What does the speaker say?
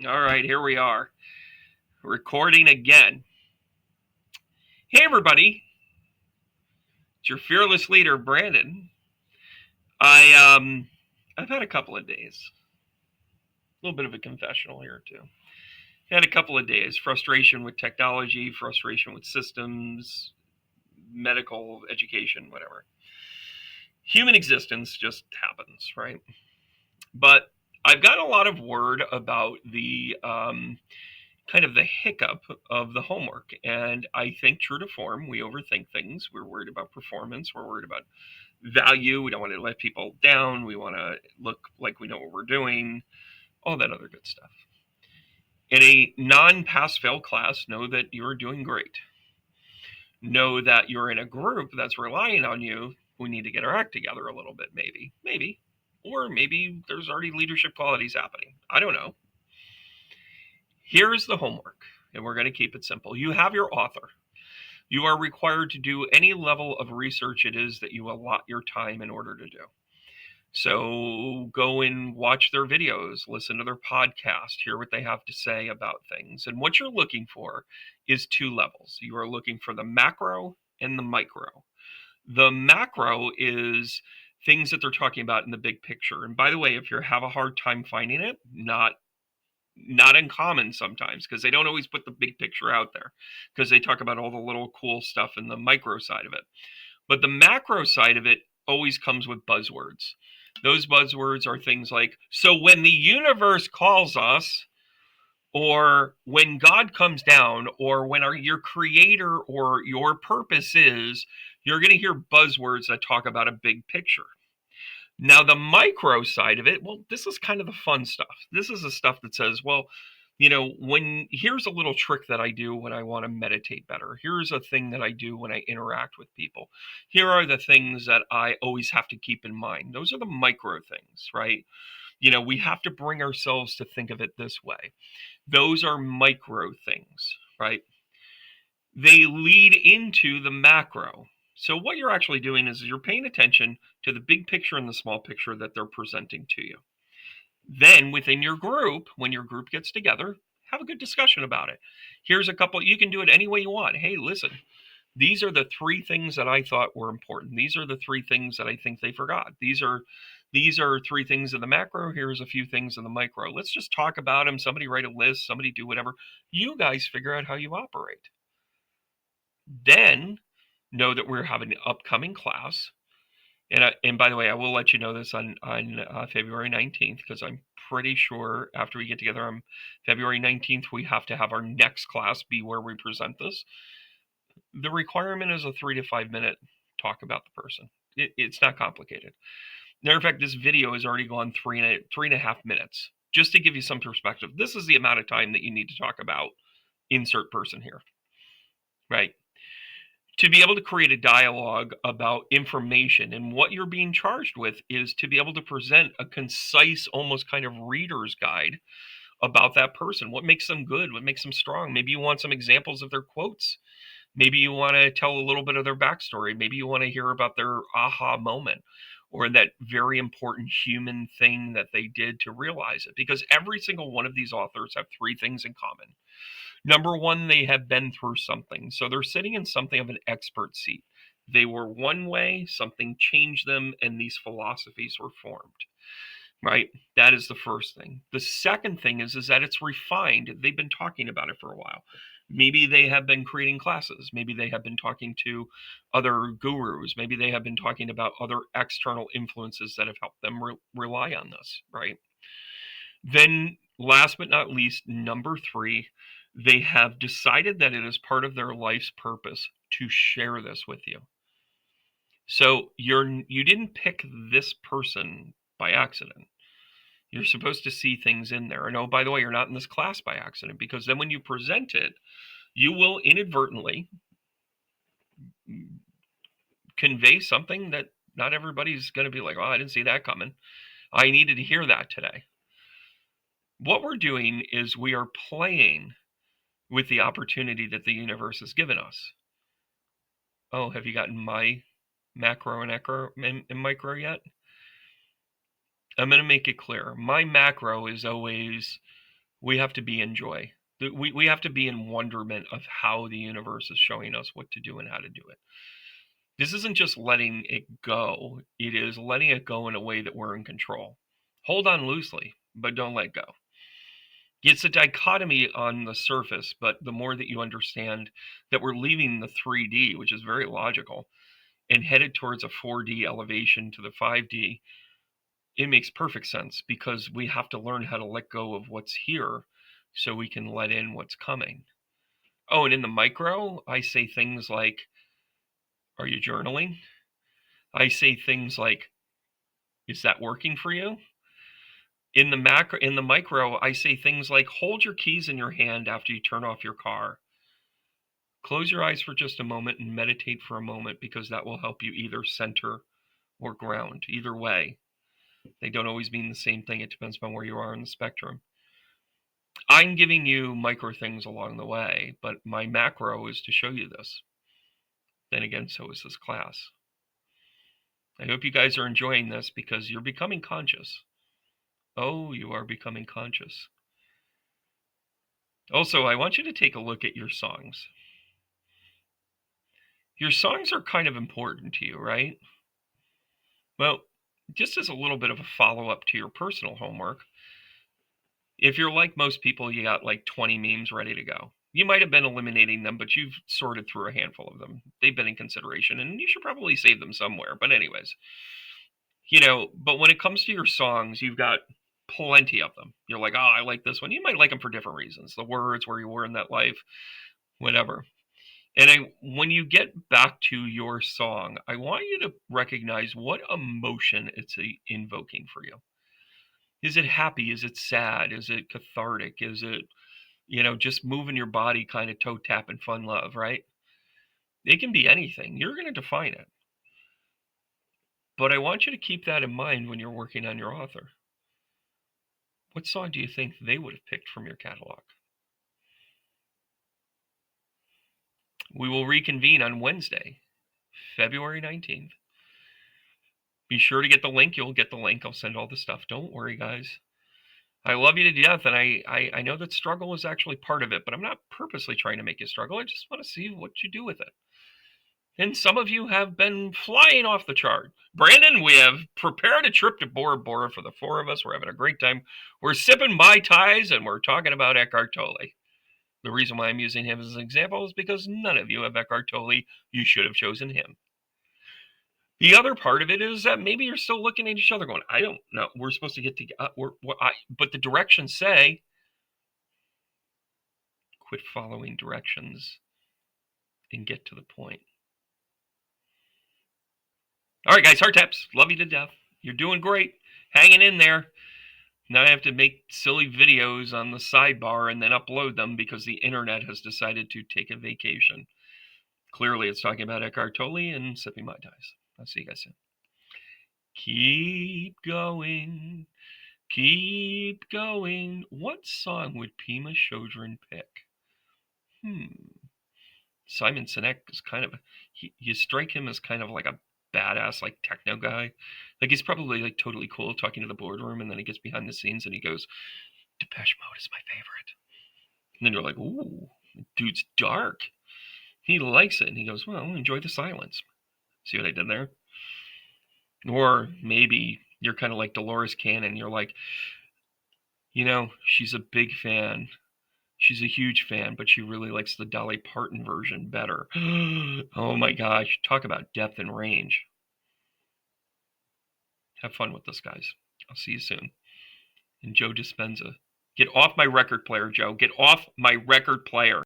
All right, here we are, recording again. Hey, everybody, it's your fearless leader, Brandon. I've had a couple of days. A little bit of a confessional here too. Had a couple of days. Frustration with technology, frustration with systems, medical education, whatever. Human existence just happens, right? But I've got a lot of word about the kind of the hiccup of the homework. And I think, true to form, we overthink things. We're worried about performance. We're worried about value. We don't want to let people down. We want to look like we know what we're doing, all that other good stuff. In a non pass fail class, know that you're doing great. Know that you're in a group that's relying on you. We need to get our act together a little bit, maybe. Maybe. Or maybe there's already leadership qualities happening. I don't know. Here's the homework, and we're going to keep it simple. You have your author. You are required to do any level of research it is that you allot your time in order to do. So go and watch their videos, listen to their podcast, hear what they have to say about things. And what you're looking for is two levels. You are looking for the macro and the micro. The macro is things that they're talking about in the big picture. And by the way, if you have a hard time finding it, not uncommon sometimes, because they don't always put the big picture out there, because they talk about all the little cool stuff in the micro side of it. But the macro side of it always comes with buzzwords. Those buzzwords are things like, so when the universe calls us, or when God comes down, or when your creator or your purpose is, you're going to hear buzzwords that talk about a big picture. Now, the micro side of it, well, this is kind of the fun stuff. This is the stuff that says, well, here's a little trick that I do when I want to meditate better. Here's a thing that I do when I interact with people. Here are the things that I always have to keep in mind. Those are the micro things, right? We have to bring ourselves to think of it this way. Those are micro things, right? They lead into the macro. So what you're actually doing is you're paying attention to the big picture and the small picture that they're presenting to you. Then within your group, when your group gets together, have a good discussion about it. Here's a couple, you can do it any way you want. Hey, listen, these are the three things that I thought were important. These are the three things that I think they forgot. These are three things in the macro. Here's a few things in the micro. Let's just talk about them. Somebody write a list, somebody do whatever. You guys figure out how you operate. Then know that we're having an upcoming class. And by the way, I will let you know this on February 19th, because I'm pretty sure after we get together on February 19th, we have to have our next class be where we present this. The requirement is a 3 to 5 minute talk about the person. It's not complicated. Matter of fact, this video has already gone 3.5 minutes. Just to give you some perspective, this is the amount of time that you need to talk about insert person here, right? To be able to create a dialogue about information, and what you're being charged with is to be able to present a concise, almost kind of reader's guide about that person. What makes them good? What makes them strong? Maybe you want some examples of their quotes. Maybe you want to tell a little bit of their backstory. Maybe you want to hear about their aha moment, or that very important human thing that they did to realize it. Because every single one of these authors have three things in common. Number one, they have been through something. So they're sitting in something of an expert seat. They were one way, something changed them, and these philosophies were formed. Right? That is the first thing. The second thing is that it's refined. They've been talking about it for a while. Maybe they have been creating classes. Maybe they have been talking to other gurus. Maybe they have been talking about other external influences that have helped them rely on this, right? Then, last but not least, number three, they have decided that it is part of their life's purpose to share this with you. So you didn't pick this person by accident. You're supposed to see things in there. And oh, by the way, you're not in this class by accident, because then when you present it, you will inadvertently convey something that not everybody's going to be like, oh, I didn't see that coming. I needed to hear that today. What we're doing is we are playing with the opportunity that the universe has given us. Oh, have you gotten my macro and micro yet? I'm going to make it clear. My macro is always, We have to be in joy. We have to be in wonderment of how the universe is showing us what to do and how to do it. This isn't just letting it go, it is letting it go in a way that we're in control. Hold on loosely, but don't let go. It's a dichotomy on the surface, but the more that you understand that we're leaving the 3D, which is very logical, and headed towards a 4D elevation to the 5D, it makes perfect sense because we have to learn how to let go of what's here so we can let in what's coming. Oh, and in the micro, I say things like, are you journaling? I say things like, is that working for you? In the micro, I say things like, hold your keys in your hand after you turn off your car. Close your eyes for just a moment and meditate for a moment, because that will help you either center or ground. Either way, they don't always mean the same thing. It depends on where you are in the spectrum. I'm giving you micro things along the way, but my macro is to show you this. Then again, so is this class. I hope you guys are enjoying this because you're becoming conscious. Oh, you are becoming conscious. Also, I want you to take a look at your songs. Your songs are kind of important to you, right? Well, just as a little bit of a follow-up to your personal homework, if you're like most people, you got like 20 memes ready to go. You might have been eliminating them, but you've sorted through a handful of them. They've been in consideration, and you should probably save them somewhere. But anyways, but when it comes to your songs, you've got plenty of them. You're like, oh, I like this one. You might like them for different reasons. The words, where you were in that life, whatever. And when you get back to your song, I want you to recognize what emotion it's invoking for you. Is it happy? Is it sad? Is it cathartic? Is it, just moving your body, kind of toe tapping fun love, right? It can be anything. You're going to define it. But I want you to keep that in mind when you're working on your author. What song do you think they would have picked from your catalog? We will reconvene on Wednesday, February 19th. Be sure to get the link. You'll get the link. I'll send all the stuff. Don't worry, guys. I love you to death, and I know that struggle is actually part of it, but I'm not purposely trying to make you struggle. I just want to see what you do with it. And some of you have been flying off the chart. Brandon, we have prepared a trip to Bora Bora for the four of us. We're having a great time. We're sipping Mai Tais, and we're talking about Eckhart Tolle. The reason why I'm using him as an example is because none of you have Eckhart Tolle. You should have chosen him. The other part of it is that maybe you're still looking at each other going, I don't know. We're supposed to get together. But the directions say, quit following directions and get to the point. All right, guys, heart taps. Love you to death. You're doing great. Hanging in there. Now I have to make silly videos on the sidebar and then upload them because the internet has decided to take a vacation. Clearly, it's talking about Eckhart Tolle and sipping Mai Tais. I'll see you guys soon. Keep going. Keep going. What song would Pima Chodron pick? Simon Sinek is kind of, you strike him as kind of like a badass, like techno guy. Like he's probably like totally cool talking to the boardroom, and then he gets behind the scenes and he goes, Depeche Mode is my favorite. And then you're like, ooh, dude's dark. He likes it. And he goes, well, enjoy the silence. See what I did there? Or maybe you're kind of like Dolores Cannon. You're like, she's a big fan. She's a huge fan, but she really likes the Dolly Parton version better. Oh my gosh, talk about depth and range. Have fun with this, guys. I'll see you soon. And Joe Dispenza. Get off my record player, Joe. Get off my record player.